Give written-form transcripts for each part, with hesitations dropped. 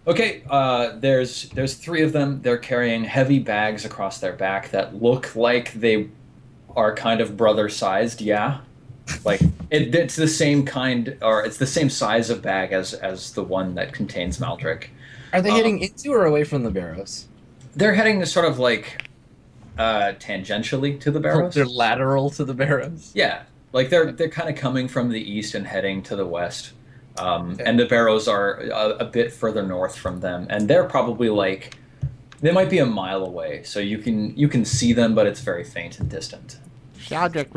Okay, there's three of them. They're carrying heavy bags across their back that look like they are kind of brother sized. Yeah, like it's the same kind, or it's the same size of bag as the one that contains Maldrick. Are they Um, heading into or away from the barrows? they're heading sort of like tangentially to the They're barrows. lateral to the barrows. Yeah, like they're kind of coming from the east and heading to the west. Okay. And the barrows are a bit further north from them, and they're probably like they might be a mile away, so you can see them, but it's very faint and distant. Sheldrick,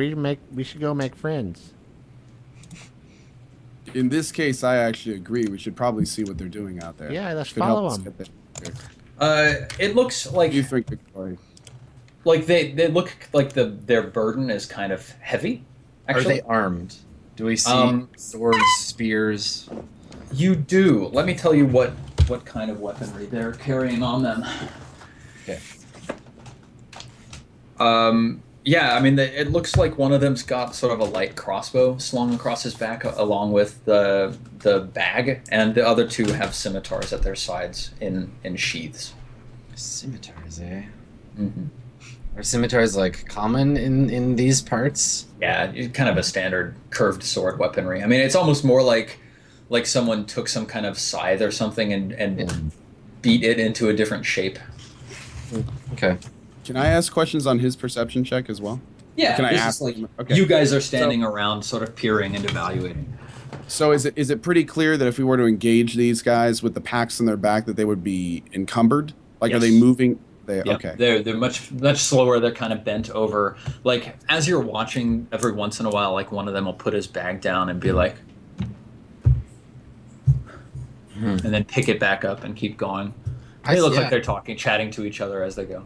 we should go make friends. In this case, I actually agree. We should probably see what they're doing out there. Yeah, let's Could help follow us them. get there. It looks What do you think, Victoria? like they look like their burden is kind of heavy. Are Actually, they armed? Do we see Um, swords, spears? you do. Let me tell you what kind of weaponry they're carrying on them. Okay. Yeah, I mean, it looks like one of them's got sort of a light crossbow slung across his back, along with the bag, and the other two have scimitars at their sides in sheaths. Scimitars, eh? Hmm. Are scimitars like common in these parts? Yeah, kind of a standard curved sword weaponry. I mean, it's almost more like someone took some kind of scythe or something and Yeah. beat it into a different shape. Okay. Can I ask questions on his perception check as well? Yeah, Can I this ask is like him? Okay. you guys are standing around, sort of peering and evaluating. So is it pretty clear that if we were to engage these guys with the packs on their back, that they would be encumbered? Like, are they Yes. moving? They Yep. okay. They're much slower. They're kind of bent over. Like as you're watching, every once in a while, like one of them will put his bag down and be like, and then pick it back up and keep going. They look like they're talking, chatting to each other as they go.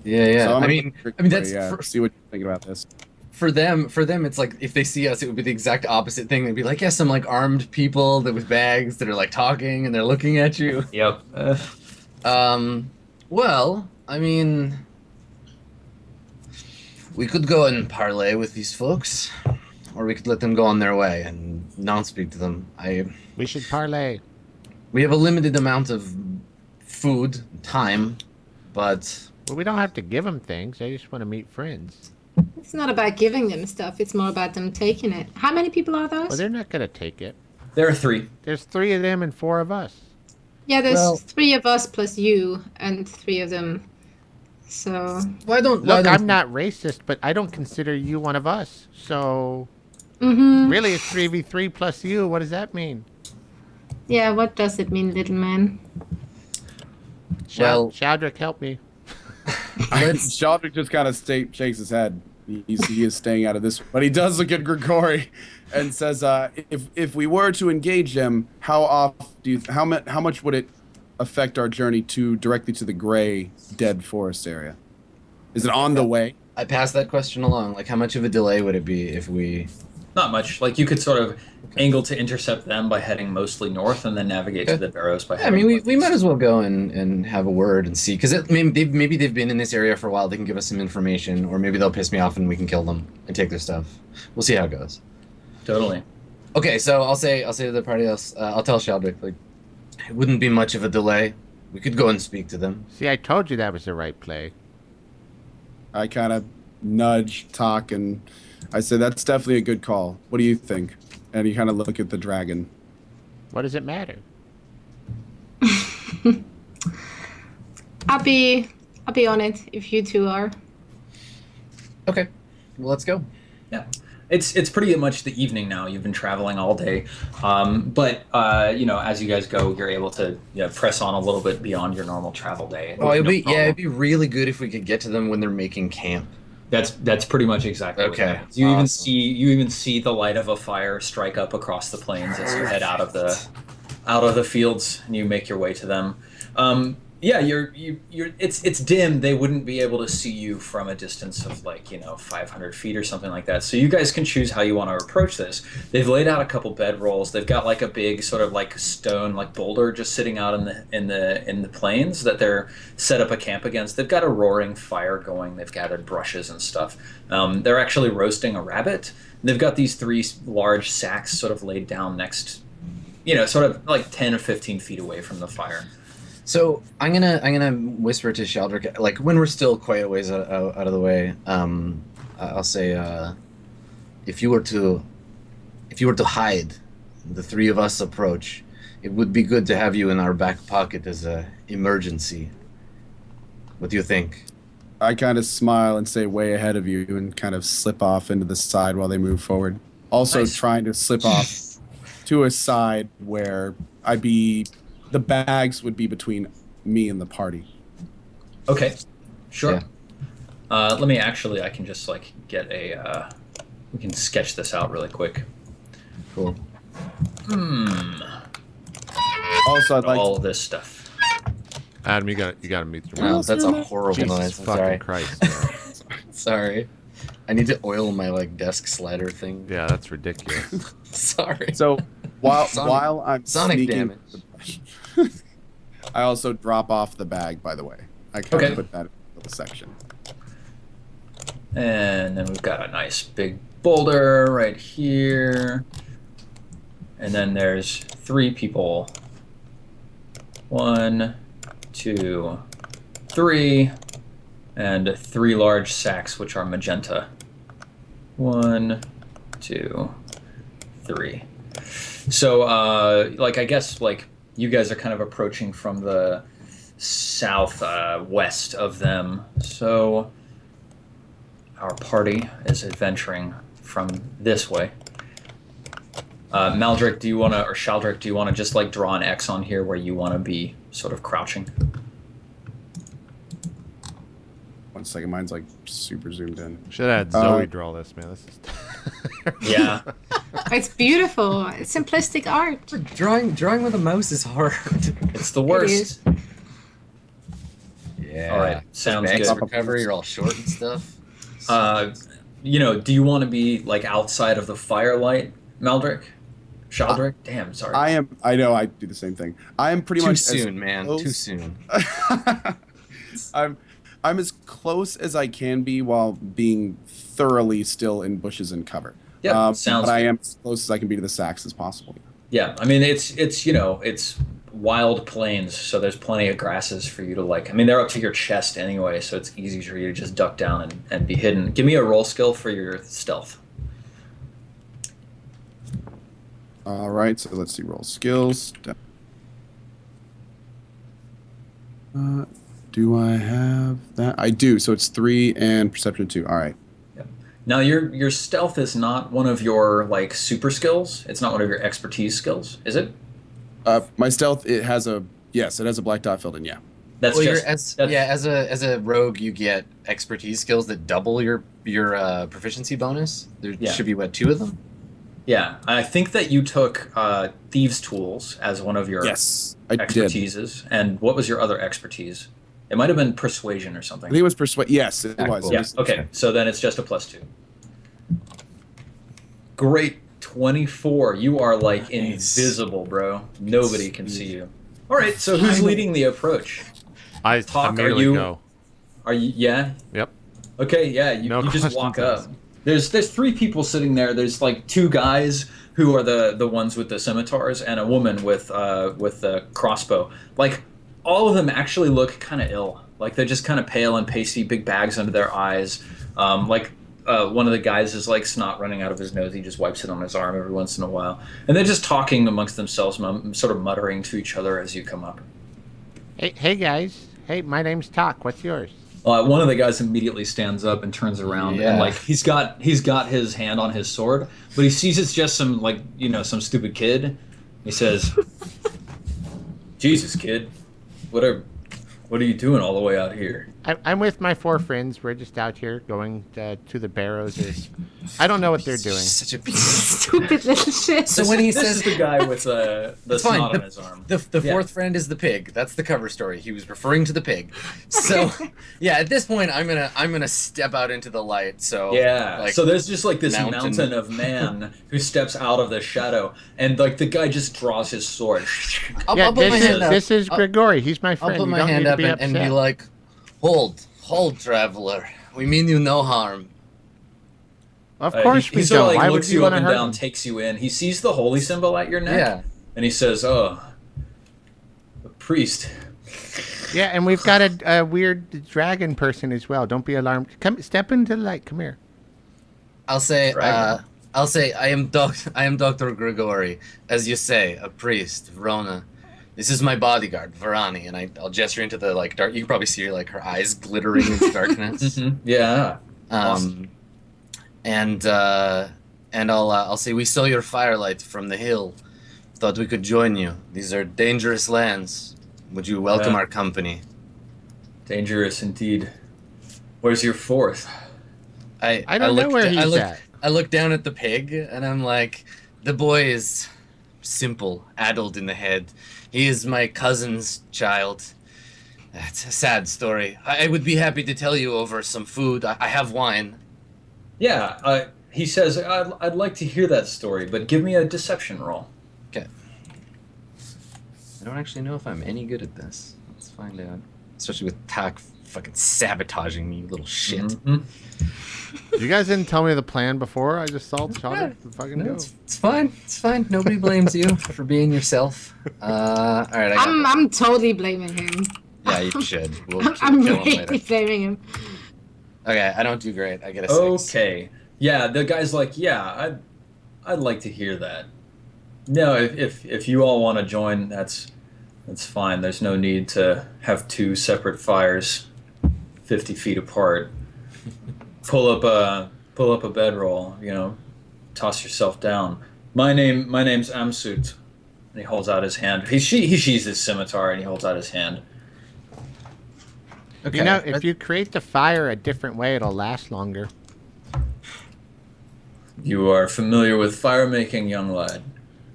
Yeah, yeah. So I'm I gonna mean, trick that's Victoria, for, see what you think about this. for them. For them, it's like if they see us, it would be the exact opposite thing. They'd be like, "Yeah, some like armed people that with bags that are like talking and they're looking at you." Yep. Well, I mean, we could go and parlay with these folks, or we could let them go on their way and not speak to them. We should parlay. We have a limited amount of food, time, but Well, we don't have to give them things. I just want to meet friends. It's not about giving them stuff, it's more about them taking it. How many people are Well, those? they're not going to take it. There are three. There's 3 of them and 4 of us. Yeah, there's Well- 3 of us plus you and 3 of them. So, why don't? Look, I'm not racist, but I don't consider you one of us. So, really, it's 3v3 plus you. What does that mean? yeah, what does it mean, little man? Well- Sheldrick, help me. Sheldrick just kind of shakes his head. He is staying out of this, but he does look at Grigori and says, "If we were to engage them, how much would it affect our journey directly to the gray dead forest area? Is it on the way?" I passed that question along. Like, how much of a delay would it be if we? Not much. Like you could sort of angle to intercept them by heading mostly north, and then navigate to Okay. the barrows by Yeah, I heading. mean, we northeast. might as well go and have a word and see, because maybe they've been in this area for a while. They can give us some information, or maybe they'll piss me off and we can kill them and take their stuff. We'll see how it goes. Totally. Okay, so I'll say to the party else. I'll tell Sheldrick, like, it wouldn't be much of a delay. We could go and speak to them. See, I told you that was the right play. I kind of nudge, talk, and I say, "That's definitely a good call. What do you think?" And you kind of look at the dragon. What does it matter? I'll be on it if you two are. Okay, well, let's go. Yeah. It's pretty much the evening now. You've been traveling all day, but as you guys go, you're able to press on a little bit beyond your normal travel day. Oh, it'd No be problem. it'd be really good if we could get to them when they're making camp. That's pretty much exactly what Okay, happens. You awesome. you even see the light of a fire strike up across the plains as you head out of the fields and you make your way to them. Yeah, you're it's dim. They wouldn't be able to see you from a distance of 500 feet or something like that. So you guys can choose how you want to approach this. They've laid out a couple bedrolls. They've got like a big sort of like stone boulder just sitting out in the plains that they're set up a camp against. They've got a roaring fire going. They've gathered brushes and stuff. They're actually roasting a rabbit. They've got these 3 large sacks sort of laid down next sort of like 10 or 15 feet away from the fire. So I'm gonna whisper to Sheldrick, like when we're still quite a ways out of the way. I'll say, if you were to hide, the three of us approach. It would be good to have you in our back pocket as a emergency. What do you think? I kind of smile and say way ahead of you and kind of slip off into the side while they move forward. Also trying to slip off to a side where the bags would be between me and the party. Okay, sure. Yeah. Let me I can just like get we can sketch this out really quick. Cool. Also, I'd like all of this stuff. Adam, you got to meet through. Wow, that's a horrible Jesus noise. I'm fucking sorry. Christ. Man. Sorry. I need to oil my like desk slider thing. Yeah, that's ridiculous. Sorry. So while I'm Sonic sneaking, damage. I also drop off the bag. By the way, I kind Okay. of put that in a little section. And then we've got a nice big boulder right here. And then there's 3 people. 1, 2, 3. And 3 large sacks, which are magenta. 1, 2, 3. So, I guess, you guys are kind of approaching from the southwest of them. So, our party is adventuring from this way. Maldrick, or Sheldrick, do you want to just draw an X on here where you want to be sort of crouching? 1 second, mine's super zoomed in. Should have had Zoe draw this, man. This is Yeah. It's beautiful. It's simplistic art. Drawing with a mouse is hard. It's the worst. Yeah. All right, sounds Bags good. recovery, you're all short and stuff. Do you want to be outside of the firelight, Maldrick? Sheldrick? Damn, sorry. I know, I do the same thing. I am pretty Too much soon, man. close- Too soon. I'm as close as I can be while being thoroughly still in bushes and cover. Yeah, sounds But I good. am as close as I can be to the sacks as possible. Yeah, I mean it's wild plains, so there's plenty of grasses for you to they're up to your chest anyway, so it's easy for you to just duck down and be hidden. Give me a roll skill for your stealth. All right, so let's see, roll skills. Do I have that? I do. So it's 3 and perception 2. All right. Now your stealth is not one of your super skills. It's not one of your expertise skills, is it? My stealth it has a black dot filled in. Yeah. That's Well, just as a rogue, you get expertise skills that double your proficiency bonus. There should be 2 of them. Yeah, I think that you took thieves' tools as one of your Yes, I did. expertises. And what was your other expertise? It might have been persuasion or I something. think it was persuade. Yes, it Ah, was. cool. Yeah, okay. So then it's just a +2. Great. 24. You are invisible, bro. Nobody can see you. All right, so who's leading the approach? I Talk, immediately are you- go. Are you yeah? Yep. Okay, yeah, you just questions walk up. asked. There's 3 people sitting there. There's 2 guys who are the ones with the scimitars and a woman with the crossbow. All of them actually look kind of ill. They're just kind of pale and pasty, big bags under their eyes. One of the guys is snot running out of his nose. He just wipes it on his arm every once in a while. And they're just talking amongst themselves, sort of muttering to each other as you come up. Hey guys. Hey, my name's Talk. What's yours? One of the guys immediately stands up and turns around Yeah. and he's got his hand on his sword, but he sees it's just some some stupid kid. He says, "Jesus, kid, what are you doing all the way out here?" I'm with my 4 friends. We're just out here going to the barrows. I don't know what they're doing. Such a piece. Stupid little shit. So when he This says is the guy with the It's fine. snot on his arm. The Yeah. 4th friend is the pig. That's the cover story. He was referring to the pig. So yeah, at this point I'm gonna step out into the light. So Yeah. So there's just this mountain. mountain of man who steps out of the shadow, and the guy just draws his sword. I'll Yeah, put my hand up. this is Grigori. He's my I'll friend. put You my don't hand need to up be and be upset. like, hold, traveler. We mean you no harm. Of course he we sort don't. of Why would looks you you up want to and hurt down, him? takes you in. He sees the holy symbol at your neck. Yeah. and he says, "Oh, a priest." Yeah, and we've got a weird dragon person as well. Don't be alarmed. Come, step into the light. Come here. I'll say, Dragon. I am Dr. Grigori, as you say, a priest, Vrona. This is my bodyguard, Varani, and I'll gesture into the like dark. You can probably see like her eyes glittering in the darkness. Yeah. And I'll say we saw your firelight from the hill. Thought we could join you. These are dangerous lands. Would you welcome our company? Dangerous indeed. Where's your fourth? I don't know where he's at. I look down at the pig and I'm like, the boy is simple, addled in the head. He is my cousin's child. It's a sad story. I would be happy to tell you over some food. I have wine. Yeah, he says, I'd like to hear that story, but give me a deception roll. Okay. I don't actually know if I'm any good at this. Let's find out. Especially with Tak fucking sabotaging me, you little shit. You guys didn't tell me the plan before. I just shot it. Fucking No, go. it's fine. It's fine. Nobody blames you for being yourself. All right. I'm totally blaming him. Yeah, you should. We'll I'm kill him really later. blaming him. Okay, I don't do great. I get a 6. Okay. Yeah, the guy's like, yeah, I'd like to hear that. No, if you all want to join, that's fine. There's no need to have 2 separate fires 50 feet apart. Pull up a bedroll, toss yourself down. My name's Amsut. And he holds out his hand. He sheathes his scimitar and he holds out his hand. Okay. You know, if you create the fire a different way, it'll last longer. You are familiar with fire making, young lad.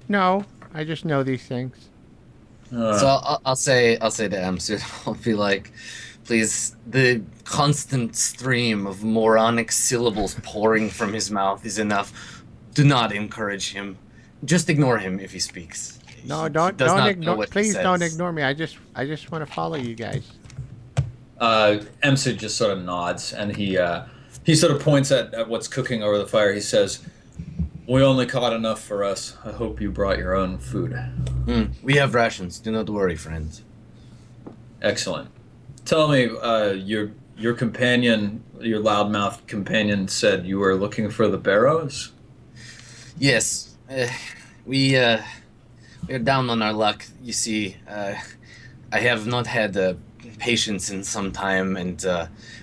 No, I just know these things. So I'll say to Amsut, I'll be like, please, the constant stream of moronic syllables pouring from his mouth is enough. Do not encourage him. Just ignore him if he speaks. No, don't ignore. Please don't ignore me. I just want to follow you guys. Amsut just sort of nods, and he sort of points at what's cooking over the fire. He says, "We only caught enough for us. I hope you brought your own food." We have rations. Do not worry, friend. Excellent. Tell me, your companion, your loudmouth companion, said you were looking for the barrows? Yes, we're down on our luck. You see, I have not had patience in some time, and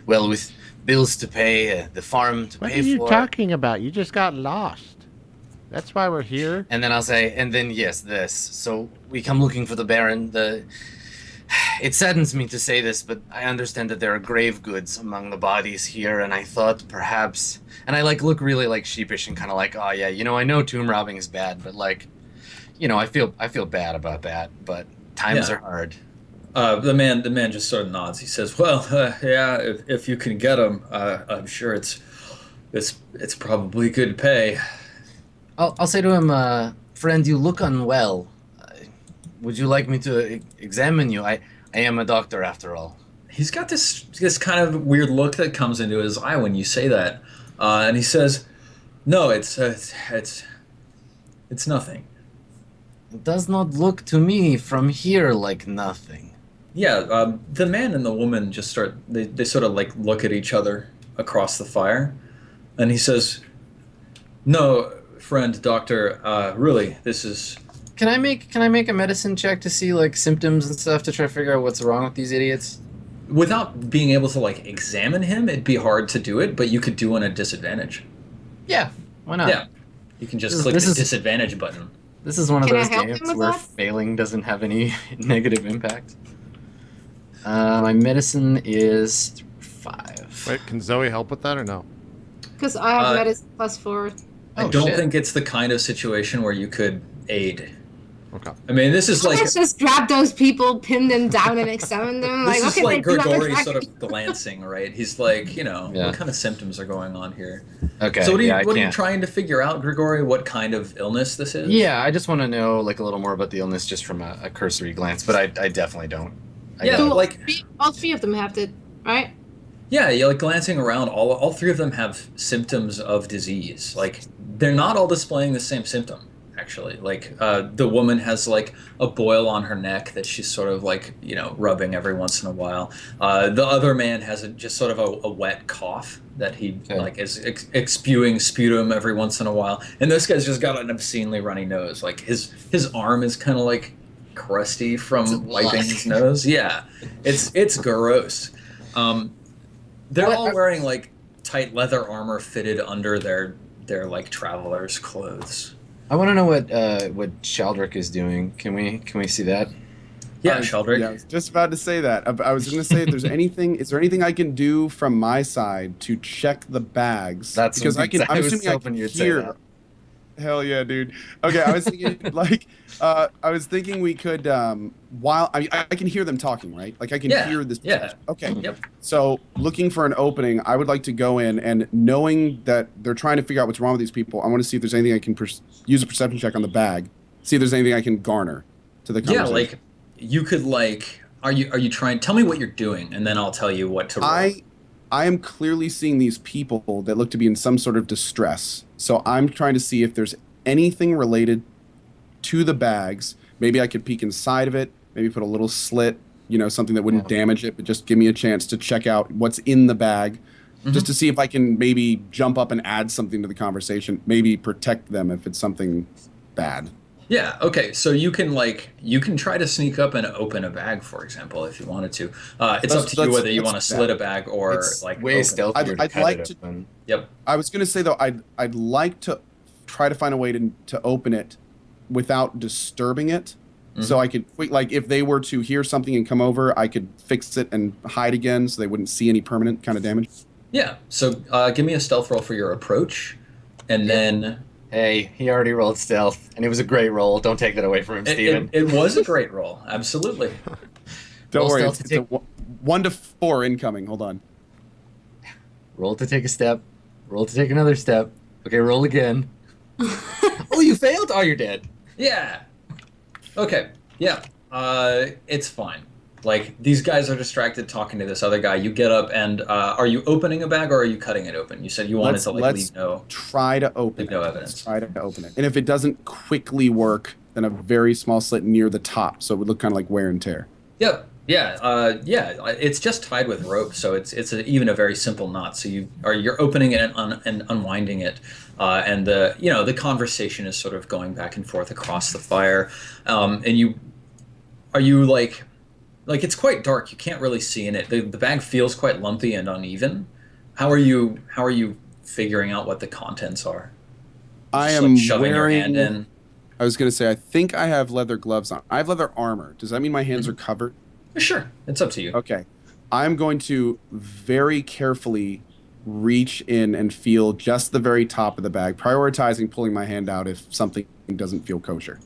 with bills to pay, the farm to What pay are you for. talking about? You just got lost. That's why we're here. And then I'll say, and then yes, this. So we come looking for the Baron. It saddens me to say this, but I understand that there are grave goods among the bodies here, and I thought perhaps, and I look really sheepish and kind of like, oh yeah, I know tomb robbing is bad, but I feel bad about that, but times are hard. The man just sort of nods. He says, "Well, yeah, if you can get them, I'm sure it's probably good pay." I'll say to him, friend, you look unwell. Would you like me to examine you? I am a doctor after all. He's got this kind of weird look that comes into his eye when you say that, and he says, "No, it's nothing." It does not look to me from here like nothing. Yeah, the man and the woman just they sort of look at each other across the fire, and he says, "No, friend, doctor, really, this is." Can I make a medicine check to see symptoms and stuff to try to figure out what's wrong with these idiots? Without being able to examine him, it'd be hard to do it, but you could do on a disadvantage. Yeah, why not? Yeah, you can just click the disadvantage button. This is one of Can I those help games him with where that? failing doesn't have any negative impact. My medicine is 5. Wait, can Zoe help with that or no? Because I have medicine +4. I Oh, don't shit. think it's the kind of situation where you could aid. Okay. I mean, this is like Let's just grab those people, pin them down, and examine them. this is okay, like they do have a Grigori track- sort of glancing, right? He's like, Yeah. what kind of symptoms are going on here? Okay. So what are I you can't. trying to figure out, Grigori? What kind of illness this is? Yeah, I just want to know a little more about the illness just from a cursory glance, but I definitely don't. Yeah, So like all three of them have it, right? yeah, you're like glancing around. All 3 of them have symptoms of disease. Like they're not all displaying the same symptom. actually. Like the woman has like a boil on her neck that she's sort of like, you know, rubbing every once in a while. The other man has just sort of a wet cough that he like is spewing sputum every once in a while. And this guy's just got an obscenely runny nose. Like his arm is kind of like crusty from wiping his nose. Yeah, it's gross. They're all wearing like tight leather armor fitted under their like traveler's clothes. I want to know what Shaldrick is doing. Can we see that? Yeah, Shaldrick. Yeah, I was just about to say that. I was going to say, if there's anything, is there anything I can do from my side to check the bags? That's because I can. I'm assuming I can hear. Hell yeah, dude. Okay, I was thinking we could while I can hear them talking, right? Like I can hear this. Yeah. Okay. Yep. So looking for an opening, I would like to go in and knowing that they're trying to figure out what's wrong with these people, I want to see if there's anything I can use a perception check on the bag, see if there's anything I can garner to the conversation. Yeah, like you could like, are you trying? Tell me what you're doing, and then I'll tell you what to roll. I am clearly seeing these people that look to be in some sort of distress. So I'm trying to see if there's anything related to the bags. Maybe I could peek inside of it, maybe put a little slit, you know, something that wouldn't damage it, but just give me a chance to check out what's in the bag, just to see if I can maybe jump up and add something to the conversation, maybe protect them if it's something bad. Yeah, okay, so you can try to sneak up and open a bag, for example, if you wanted to. It's up to you whether you want to slit a bag or it's like way stealthier. I'd like to. Open. Yep. I was gonna say though, I'd like to try to find a way to open it without disturbing it, so I could like if they were to hear something and come over, I could fix it and hide again, so they wouldn't see any permanent kind of damage. Yeah. So give me a stealth roll for your approach, and then. Hey, he already rolled stealth, and it was a great roll. Don't take that away from him, Steven. It was a great roll, absolutely. Don't worry, it's a 1 to 4 incoming. Hold on. Roll to take a step. Roll to take another step. Okay, roll again. Oh, you failed? Oh, you're dead. Yeah. Okay. Yeah. It's fine. Like, these guys are distracted talking to this other guy. You get up and, are you opening a bag or are you cutting it open? You said you wanted to, like, leave no... try to open it. No evidence. Let's try to open it. And if it doesn't quickly work, then a very small slit near the top, so it would look kind of like wear and tear. Yep. Yeah. It's just tied with rope, so it's even a very simple knot. So you're opening it and unwinding it, and the conversation is sort of going back and forth across the fire, and are you like it's quite dark. You can't really see in it. The bag feels quite lumpy and uneven. How are you figuring out what the contents are? I am shoving wearing, your hand in. I was going to say, I think I have leather gloves on. I have leather armor. Does that mean my hands are covered? Sure. It's up to you. Okay. I'm going to very carefully reach in and feel just the very top of the bag, prioritizing pulling my hand out if something doesn't feel kosher.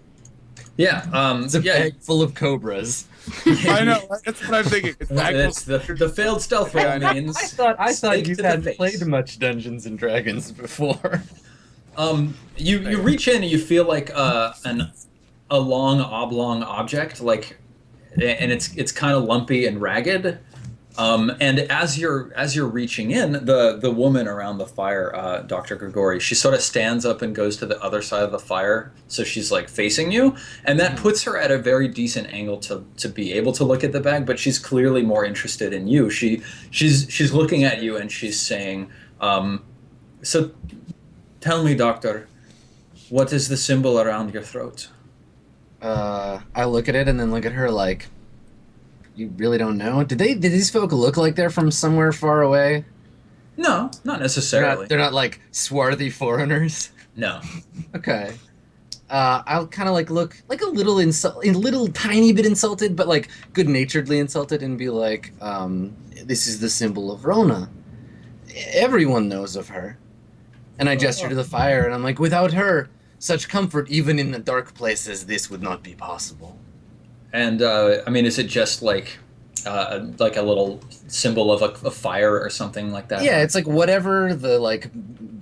Yeah. It's a bag full of cobras. I know. That's what I'm thinking. It's the failed stealth roll means. I thought you hadn't played much Dungeons and Dragons before. You reach in and you feel like a long oblong object, like, and it's kind of lumpy and ragged. And as you're reaching in, the woman around the fire, Dr. Grigori, she sort of stands up and goes to the other side of the fire, so she's like facing you, and that puts her at a very decent angle to be able to look at the bag. But she's clearly more interested in you. She's looking at you and she's saying, "So, tell me, Doctor, what is the symbol around your throat?" I look at it and then look at her like. You really don't know? Did these folk look like they're from somewhere far away? No, not necessarily. They're not like swarthy foreigners? No. Okay. I'll kind of like look like a little tiny bit insulted, but like good-naturedly insulted and be like, this is the symbol of Rona. Everyone knows of her. And I gesture to the fire and I'm like, without her, such comfort even in the dark places, this would not be possible. And I mean, is it just like a little symbol of a fire or something like that? Yeah, it's like whatever the like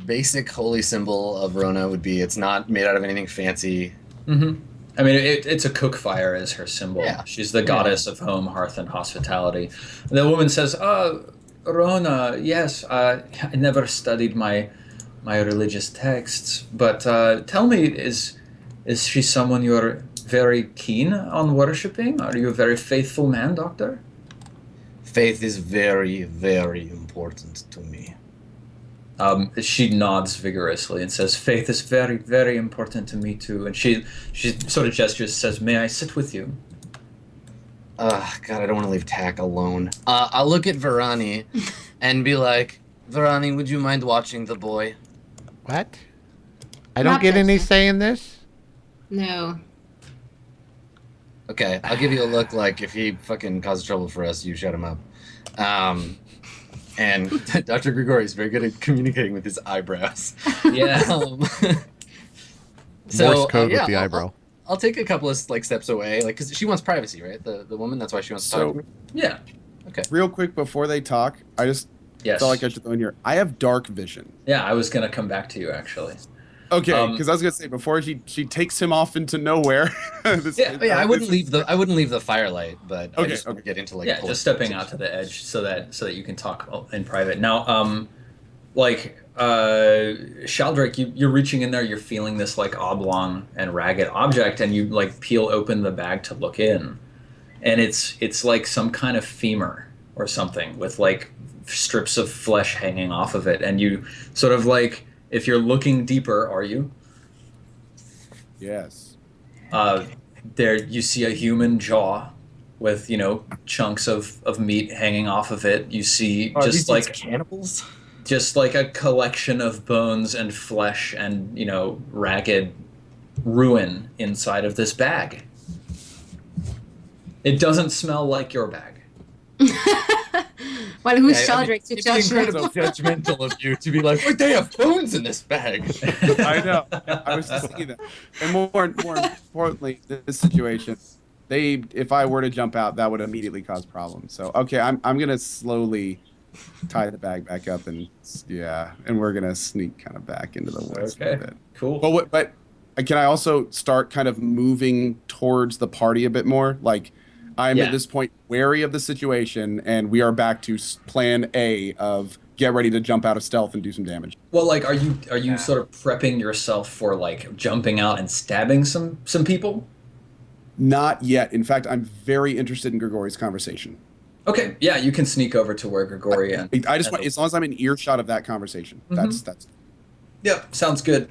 basic holy symbol of Rona would be. It's not made out of anything fancy. Mm-hmm. I mean, it's a cook fire as her symbol. Yeah. She's the goddess of home, hearth, and hospitality. And the woman says, Rona, yes, I never studied my religious texts, but tell me, Is she someone you're very keen on worshipping? Are you a very faithful man, Doctor? Faith is very, very important to me. She nods vigorously and says, "Faith is very, very important to me too." And she sort of gestures, says, "May I sit with you?" God, I don't want to leave Tack alone. I'll look at Varani and be like, Varani, would you mind watching the boy? What? I don't Not get any this. say in this? No. Okay, I'll give you a look like if he fucking causes trouble for us, you shut him up. And Dr. Grigori is very good at communicating with his eyebrows. Yeah. Morse code yeah, with the eyebrow. I'll take a couple of steps away, like, because she wants privacy, right? The woman, that's why she wants to talk to me. Yeah. Okay. Real quick before they talk, I just Yes. felt like I should throw in here. I have dark vision. Yeah, I was gonna come back to you actually. Okay, because I was gonna say before she takes him off into nowhere. I wouldn't leave the firelight, but I Okay, just want to get into like Yeah, just stepping out to the edge so that you can talk in private. Now, Shaldrake, you're reaching in there, you're feeling this like oblong and ragged object, and you like peel open the bag to look in, and it's like some kind of femur or something with like strips of flesh hanging off of it, and you sort of like, if you're looking deeper, are you? Yes. There you see a human jaw with, chunks of meat hanging off of it. You see just like cannibals. Just like a collection of bones and flesh and, ragged ruin inside of this bag. It doesn't smell like your bag. Well, who's Shaldrake to it's judge incredibly judgmental of you to be like, wait, they have bones in this bag. I know. I was just thinking that. And more importantly, this situation, if I were to jump out, that would immediately cause problems. So okay, I'm gonna slowly tie the bag back up and we're gonna sneak kind of back into the woods for a bit. Cool. But can I also start kind of moving towards the party a bit more? Like, I'm at this point wary of the situation, and we are back to plan A of get ready to jump out of stealth and do some damage. Well, like, are you sort of prepping yourself for like jumping out and stabbing some people? Not yet. In fact, I'm very interested in Grigori's conversation. Okay, yeah, you can sneak over to where Grigori and I just want, as long as I'm in earshot of that conversation. Mm-hmm. That's. Yep, sounds good.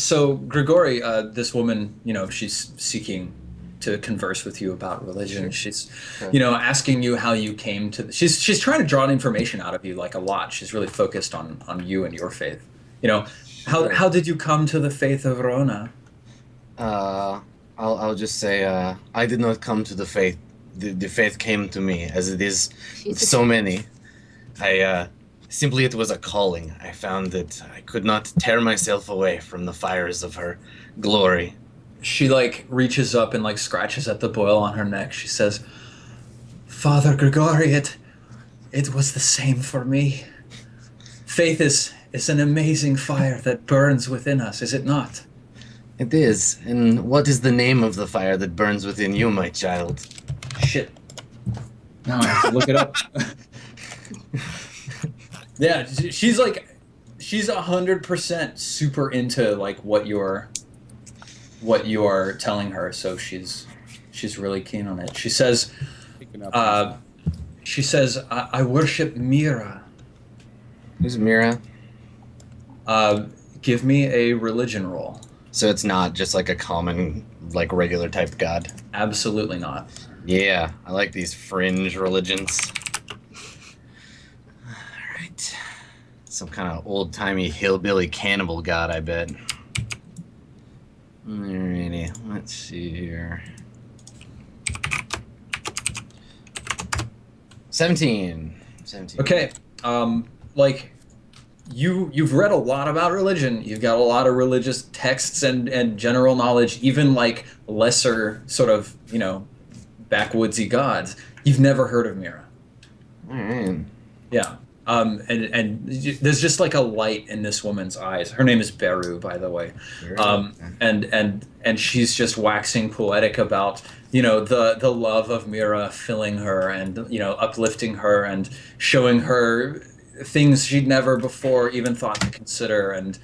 So Grigori, this woman, she's seeking to converse with you about religion. She's, asking you how you came to. She's trying to draw information out of you, like a lot. She's really focused on you and your faith. How did you come to the faith of Rona? I'll just say I did not come to the faith. The faith came to me, as it is with so many. It was a calling. I found that I could not tear myself away from the fires of her glory. She like reaches up and like scratches at the boil on her neck. She says, "Father Grigori, it was the same for me. Faith is an amazing fire that burns within us, is it not?" It is. And what is the name of the fire that burns within you, my child? Shit. Now I have to look it up. Yeah, she's 100% super into like what you're telling her, so she's really keen on it. She says, I worship Mira. Who's Mira? Give me a religion roll. So it's not just like a common, like regular type god? Absolutely not. Yeah, I like these fringe religions. Alright. Some kind of old-timey hillbilly cannibal god, I bet. Alrighty, let's see here. 17. Okay, you've read a lot about religion. You've got a lot of religious texts and general knowledge, even like lesser sort of, backwoodsy gods. You've never heard of Mira. Alright. Yeah. And there's just like a light in this woman's eyes. Her name is Beru, by the way. And she's just waxing poetic about, the love of Mira filling her and, uplifting her and showing her things she'd never before even thought to consider. And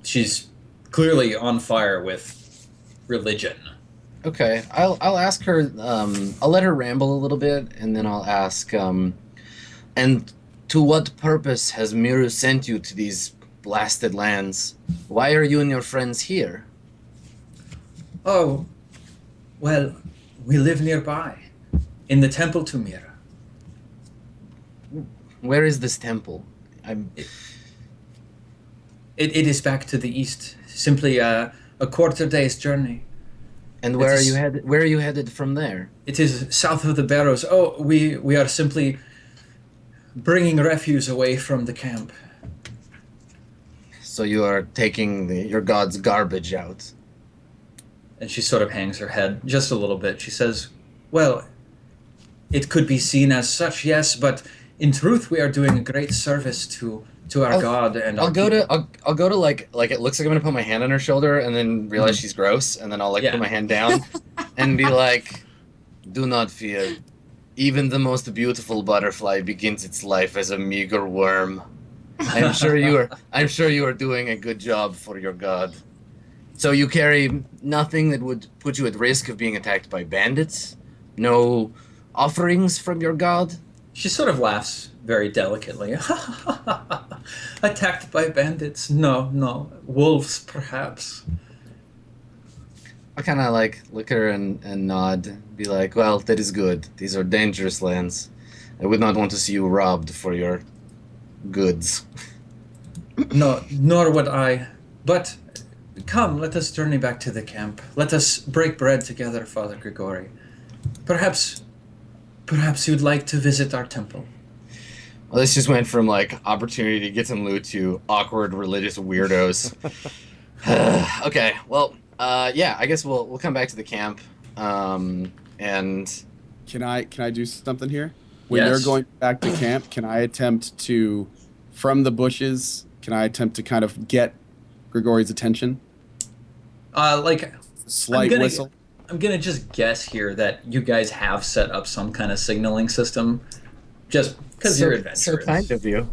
she's clearly on fire with religion. Okay, I'll ask her. I'll let her ramble a little bit, and then I'll ask. And to what purpose has Miru sent you to these blasted lands? Why are you and your friends here? Oh, well, we live nearby, in the temple to Mira. Where is this temple? It is back to the east, simply a quarter day's journey. And where are you headed? Where are you headed from there? It is south of the Barrows. Oh, we are simply bringing refuse away from the camp. So you are taking your god's garbage out. And she sort of hangs her head just a little bit. She says, well, it could be seen as such, yes, but in truth we are doing a great service to our god and I'll go to like it looks like I'm gonna put my hand on her shoulder and then realize she's gross, and then I'll put my hand down and be like, do not fear. Even the most beautiful butterfly begins its life as a meager worm. I'm sure you are doing a good job for your god. So you carry nothing that would put you at risk of being attacked by bandits? No offerings from your god? She sort of laughs very delicately. Attacked by bandits? No. Wolves, perhaps. I kind of look at her and nod, be like, well, that is good. These are dangerous lands. I would not want to see you robbed for your goods. No, nor would I. But come, let us journey back to the camp. Let us break bread together, Father Grigori. Perhaps you'd like to visit our temple. Well, this just went from opportunity to get some loot to awkward religious weirdos. Okay, well, yeah, I guess we'll come back to the camp. And Can I do something here? When Yes. they're going back to camp, can I attempt to, from the bushes, kind of get Grigori's attention? Slight whistle. I'm gonna just guess here that you guys have set up some kind of signaling system, just because you're adventurous. so kind of you.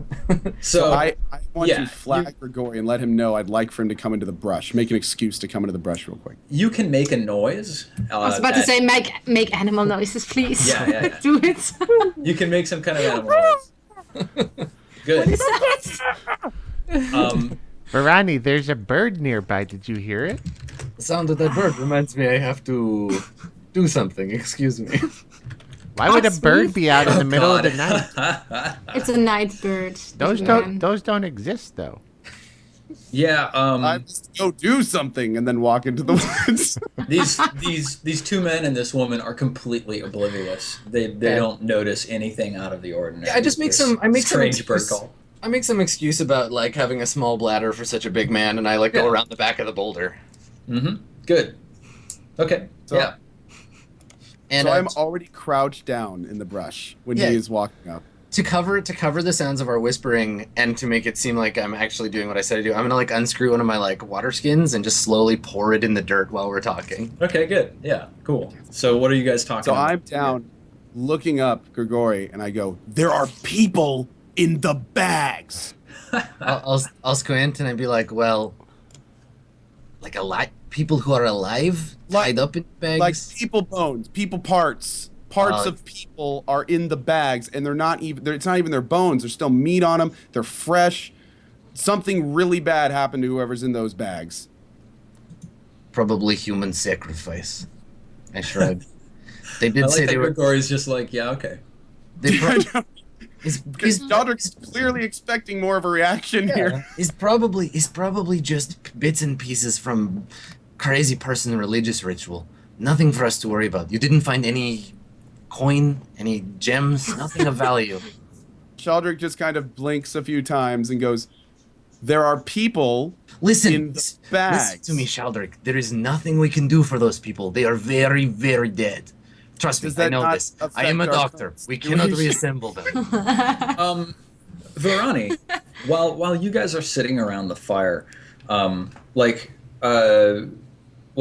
So I want to flag Grigori and let him know I'd like for him to come into the brush. Make an excuse to come into the brush real quick. you can make a noise. I was about to say, make animal noises, please. Yeah. Do it. You can make some kind of animal noise. Good. Varani, there's a bird nearby. Did you hear it? The sound of that bird reminds me I have to do something. Excuse me. Why would a That's bird me. be out in the middle of the night? It's a night bird. Those don't exist though. Yeah. I must go do something and then walk into the woods. These two men and this woman are completely oblivious. They don't notice anything out of the ordinary. Yeah, I just make some. I make strange some bird excuse, call. I make some excuse about having a small bladder for such a big man, and I go around the back of the boulder. Mm-hmm. Good. Okay. So- yeah. And So I'm already crouched down in the brush when he is walking up. to cover the sounds of our whispering and to make it seem like I'm actually doing what I said to do, I'm gonna unscrew one of my water skins and just slowly pour it in the dirt while we're talking. Okay. Good. Yeah. Cool. So what are you guys talking So about? I'm down looking up Grigori and I go, there are people in the bags. I'll squint and I'd be like, well, people who are alive tied up in bags. Like people bones, people parts of people are in the bags, and they're not even. It's not even their bones. There's still meat on them. They're fresh. Something really bad happened to whoever's in those bags. Probably human sacrifice. I shrug. They did I like say that they were. Grigori's just like, yeah, okay. They Dodrick's clearly expecting more of a reaction here. He's probably just bits and pieces from crazy person religious ritual. Nothing for us to worry about. You didn't find any coin, any gems, nothing of value. Sheldrick just kind of blinks a few times and goes, there are people in the bags. Listen to me, Sheldrick. There is nothing we can do for those people. They are very, very dead. Trust me, Does I that know not this. I affect am a our doctor. We cannot situation? reassemble them. Varani, while you guys are sitting around the fire, well,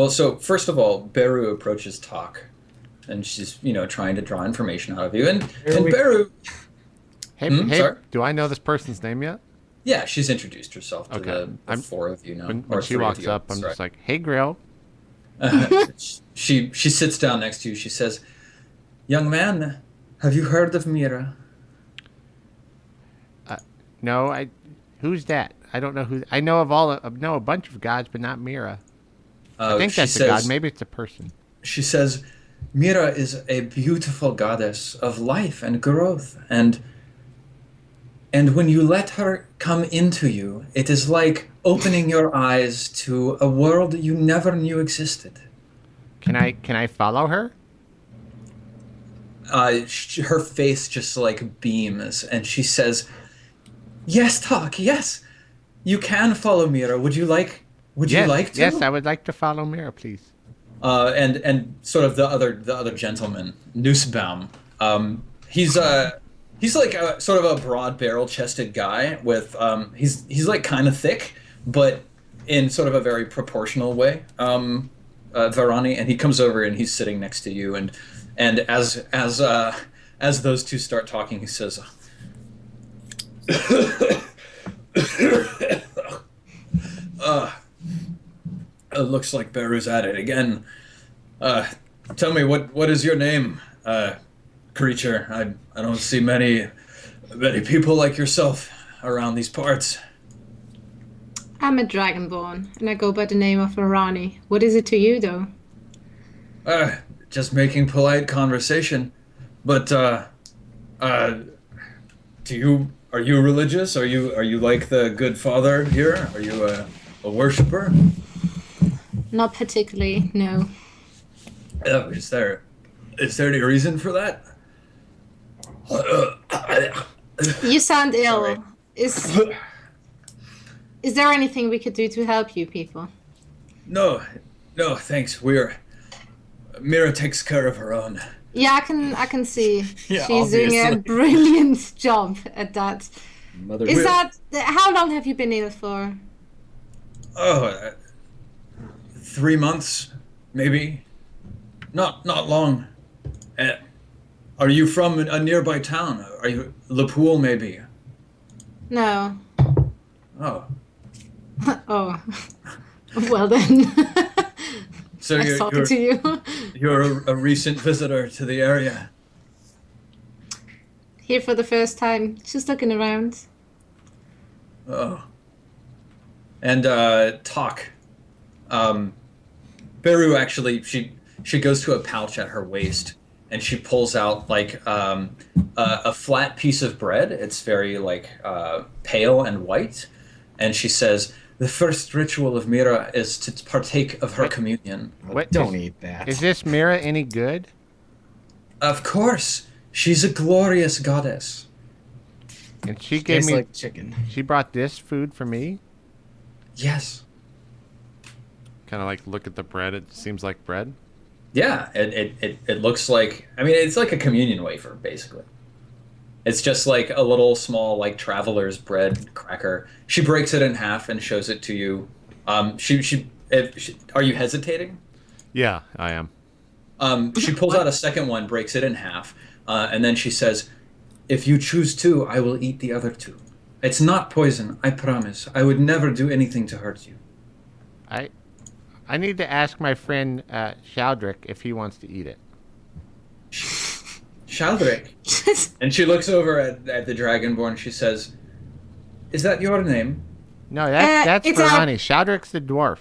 so first of all, Beru approaches Talk, and she's trying to draw information out of you, and Beru. Hey, sorry? do I know this person's name yet? Yeah, she's introduced herself to Okay. the four of you now. When she three of walks you, up, I'm sorry. just like, "Hey, Grill." She sits down next to you. She says, "Young man, have you heard of Mira?" No, who's that? I don't know who. I know know a bunch of gods, but not Mira. I think She that's a god. says, Maybe it's a person. she says, "Mira is a beautiful goddess of life and growth, and when you let her come into you, it is like opening your eyes to a world you never knew existed." Can I follow her? Her face just like beams, and she says, "Yes, talk. Yes, you can follow Mira. Would you like? Would you like to?" Yes, I would like to follow Mira, please. And sort of the other gentleman, Nussbaum. He's like a sort of a broad barrel chested guy with he's like kind of thick, but in sort of a very proportional way. Varani, and he comes over and he's sitting next to you, and as those two start talking, he says, "It looks like Beru's at it again. Tell me, what is your name, creature? I don't see many people like yourself around these parts." I'm a dragonborn, and I go by the name of Arani. What is it to you, though? Just making polite conversation. But are you religious? Are you like the good father here? Are you a worshipper? Not particularly, no. Is there any reason for that? You sound ill. Sorry. Is there anything we could do to help you people? No, thanks. Mira takes care of her own. Yeah, I can see. Yeah, She's doing a obviously. brilliant job at that. Mother. Is that how long have you been ill for? Oh, 3 months, maybe. Not long. Are you from a nearby town? Are you Lipool, maybe? No. Oh, Oh. Well then. so Nice talking to you. you're a recent visitor to the area. Here for the first time. Just looking around. Oh. And talk. Beru actually she goes to a pouch at her waist and she pulls out like a flat piece of bread. It's very like pale and white, and she says, "The first ritual of Mira is to partake of her communion." What? Don't eat that. Is this Mira any good? Of course, she's a glorious goddess. And she gave Tastes me. like chicken. She brought this food for me. Yes. Kind of like look at the bread. It seems like bread. Yeah, it looks like, I mean, it's like a communion wafer, basically. It's just like a little small, like, traveler's bread cracker. She breaks it in half and shows it to you. Are you hesitating? Yeah, I am. She pulls out a second one, breaks it in half, and then she says, "If you choose to, I will eat the other two. It's not poison, I promise. I would never do anything to hurt you." I need to ask my friend Shaldrick if he wants to eat it. Shaldrick. And she looks over at the Dragonborn. She says, "Is that your name?" No, that's it's Varani. Shaldrick's the dwarf.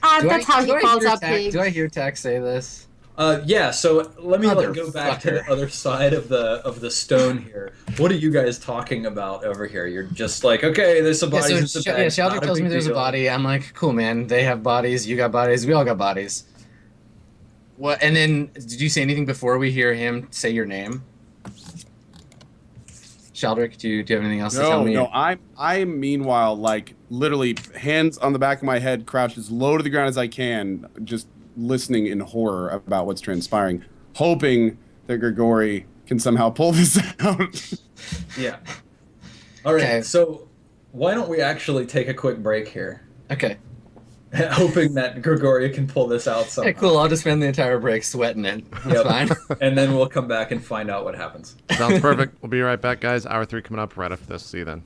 That's how he calls up pigs. Do I hear Tack say this? Yeah, so let me go back to the Motherfucker. other side of the stone here. What are you guys talking about over here? You're just like, okay, there's a body. Yeah, so Shaldrick tells me there's a body. I'm like, cool, man. They have bodies. You got bodies. We all got bodies. What? And then, did you say anything before we hear him say your name? Shaldrick, do you have anything else to tell me? No, I'm meanwhile like literally hands on the back of my head, crouched as low to the ground as I can, just listening in horror about what's transpiring, hoping that Grigori can somehow pull this out. Yeah. All right. Okay. So why don't we actually take a quick break here, Okay. hoping that Gregoria can pull this out somehow. Okay, cool. I'll just spend the entire break sweating it. That's Yep. fine. And then we'll come back and find out what happens. Sounds perfect. We'll be right back, guys. Hour 3 coming up right after this. See you then.